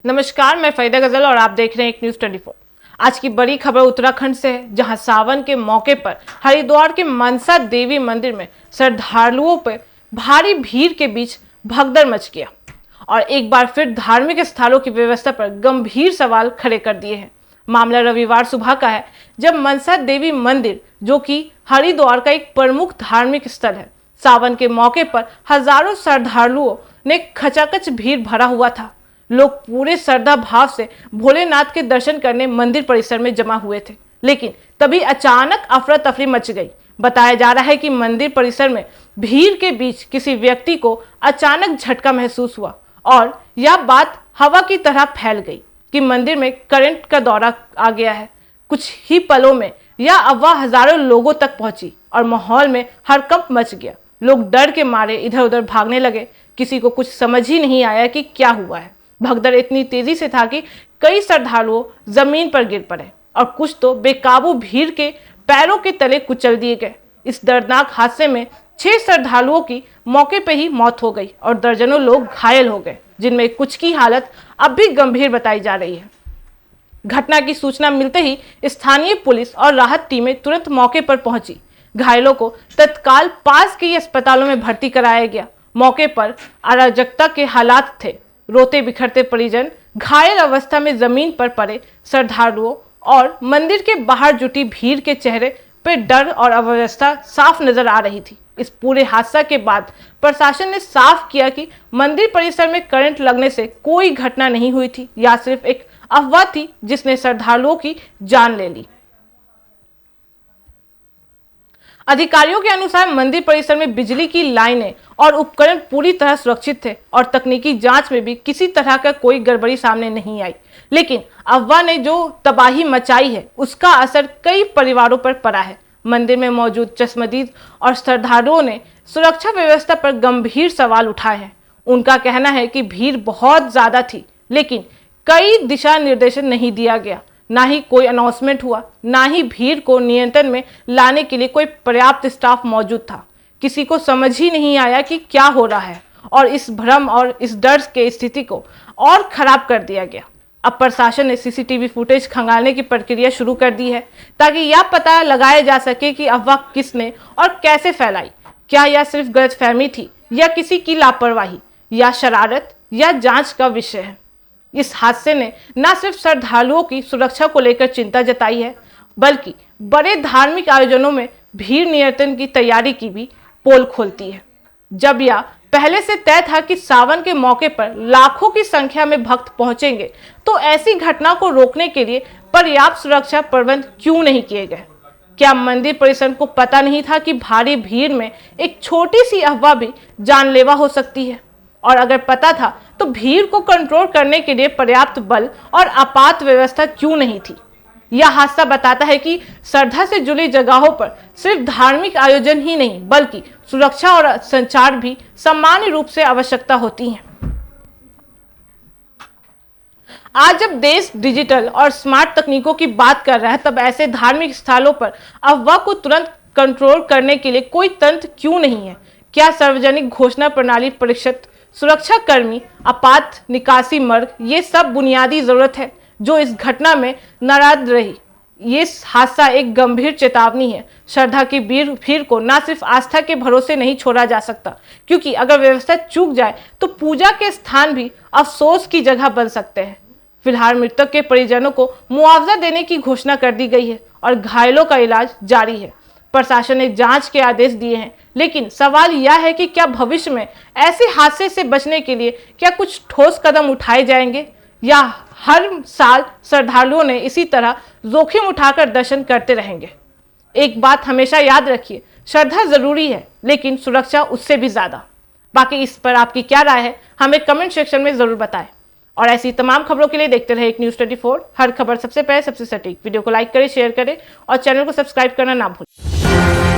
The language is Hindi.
नमस्कार, मैं फरीदा गजल और आप देख रहे हैं एक न्यूज़ 24। आज की बड़ी खबर उत्तराखंड से है, जहां सावन के मौके पर हरिद्वार के मनसा देवी मंदिर में श्रद्धालुओं पर भारी भीड़ के बीच भगदड़ मच गया और एक बार फिर धार्मिक स्थलों की व्यवस्था पर गंभीर सवाल खड़े कर दिए हैं। मामला रविवार सुबह का है, जब मनसा देवी मंदिर, जो कि हरिद्वार का एक प्रमुख धार्मिक स्थल है, सावन के मौके पर हजारों श्रद्धालुओं ने खचाखच भीड़ भरा हुआ था। लोग पूरे श्रद्धा भाव से भोलेनाथ के दर्शन करने मंदिर परिसर में जमा हुए थे, लेकिन तभी अचानक अफरा तफरी मच गई। बताया जा रहा है कि मंदिर परिसर में भीड़ के बीच किसी व्यक्ति को अचानक झटका महसूस हुआ और यह बात हवा की तरह फैल गई कि मंदिर में करंट का दौरा आ गया है। कुछ ही पलों में यह अफवाह हजारों लोगों तक पहुंची और माहौल में हड़कंप मच गया। लोग डर के मारे इधर उधर भागने लगे। किसी को कुछ समझ ही नहीं आया कि क्या हुआ है। भगदड़ इतनी तेजी से था कि कई श्रद्धालुओं जमीन पर गिर पड़े और कुछ तो बेकाबू भीड़ के पैरों के तले कुचल दिए गए। इस दर्दनाक हादसे में 6 श्रद्धालुओं की मौके पर ही मौत हो गई और दर्जनों लोग घायल हो गए, जिनमें कुछ की हालत अब भी गंभीर बताई जा रही है। घटना की सूचना मिलते ही स्थानीय पुलिस और राहत टीमें तुरंत मौके पर पहुंची। घायलों को तत्काल पास के अस्पतालों में भर्ती कराया गया। मौके पर अराजकता के हालात थे। रोते बिखरते परिजन, घायल अवस्था में जमीन पर पड़े श्रद्धालुओं और मंदिर के बाहर जुटी भीड़ के चेहरे पर डर और अव्यवस्था साफ नजर आ रही थी। इस पूरे हादसा के बाद प्रशासन ने साफ किया कि मंदिर परिसर में करंट लगने से कोई घटना नहीं हुई थी, या सिर्फ एक अफवाह थी जिसने श्रद्धालुओं की जान ले ली। अधिकारियों के अनुसार मंदिर परिसर में बिजली की लाइनें और उपकरण पूरी तरह सुरक्षित थे और तकनीकी जांच में भी किसी तरह का कोई गड़बड़ी सामने नहीं आई। लेकिन अफवाह ने जो तबाही मचाई है, उसका असर कई परिवारों पर पड़ा है। मंदिर में मौजूद चश्मदीद और श्रद्धालुओं ने सुरक्षा व्यवस्था पर गंभीर सवाल उठाए हैं। उनका कहना है कि भीड़ बहुत ज्यादा थी, लेकिन कई दिशा निर्देशन नहीं दिया गया, ना ही कोई अनाउंसमेंट हुआ, ना ही भीड़ को नियंत्रण में लाने के लिए कोई पर्याप्त स्टाफ मौजूद था। किसी को समझ ही नहीं आया कि क्या हो रहा है और इस भ्रम और इस डर के स्थिति को और खराब कर दिया गया। अब प्रशासन ने सीसीटीवी फुटेज खंगालने की प्रक्रिया शुरू कर दी है, ताकि यह पता लगाया जा सके कि अफवाह किसने और कैसे फैलाई। क्या यह सिर्फ गलतफहमी थी, या किसी की लापरवाही, या शरारत, या जांच का विषय है। इस हादसे ने न सिर्फ श्रद्धालुओं की सुरक्षा को लेकर चिंता जताई है, बल्कि बड़े धार्मिक आयोजनों में भीड़ नियंत्रण की तैयारी की भी पोल खोलती है। जब यह पहले से तय था कि सावन के मौके पर लाखों की संख्या में भक्त पहुंचेंगे, तो ऐसी घटना को रोकने के लिए पर्याप्त सुरक्षा प्रबंध क्यों नहीं किए गए? क्या मंदिर परिसर को पता नहीं था कि भारी भीड़ में एक छोटी सी अफवाह भी जानलेवा हो सकती है? और अगर पता था, तो भीड़ को कंट्रोल करने के लिए पर्याप्त बल और आपात व्यवस्था क्यों नहीं थी? यह हादसा बताता है कि श्रद्धा से जुड़ी जगहों पर सिर्फ धार्मिक आयोजन ही नहीं, बल्कि सुरक्षा और संचार भी सामान्य रूप से आवश्यकता होती है। आज जब देश डिजिटल और स्मार्ट तकनीकों की बात कर रहा है, तब ऐसे धार्मिक स्थलों पर अफवाह को तुरंत कंट्रोल करने के लिए कोई तंत्र क्यों नहीं है? क्या सार्वजनिक घोषणा प्रणाली, परीक्षित सुरक्षा कर्मी, आपात निकासी मार्ग, ये सब बुनियादी जरूरत है जो इस घटना में नाराज रही। ये हादसा एक गंभीर चेतावनी है। श्रद्धा की भीड़ को न सिर्फ आस्था के भरोसे नहीं छोड़ा जा सकता, क्योंकि अगर व्यवस्था चूक जाए तो पूजा के स्थान भी अफसोस की जगह बन सकते हैं। फिलहाल मृतक के परिजनों को मुआवजा देने की घोषणा कर दी गई है और घायलों का इलाज जारी है। प्रशासन ने जांच के आदेश दिए हैं, लेकिन सवाल यह है कि क्या भविष्य में ऐसे हादसे से बचने के लिए क्या कुछ ठोस कदम उठाए जाएंगे, या हर साल श्रद्धालुओं ने इसी तरह जोखिम उठाकर दर्शन करते रहेंगे? एक बात हमेशा याद रखिए, श्रद्धा जरूरी है, लेकिन सुरक्षा उससे भी ज्यादा। बाकी इस पर आपकी क्या राय है, हमें कमेंट सेक्शन में जरूर बताएं। और ऐसी तमाम खबरों के लिए देखते रहे एक न्यूज़ 24। हर खबर सबसे पहले, सबसे सटीक। वीडियो को लाइक करें, शेयर करें और चैनल को सब्सक्राइब करना ना भूलें।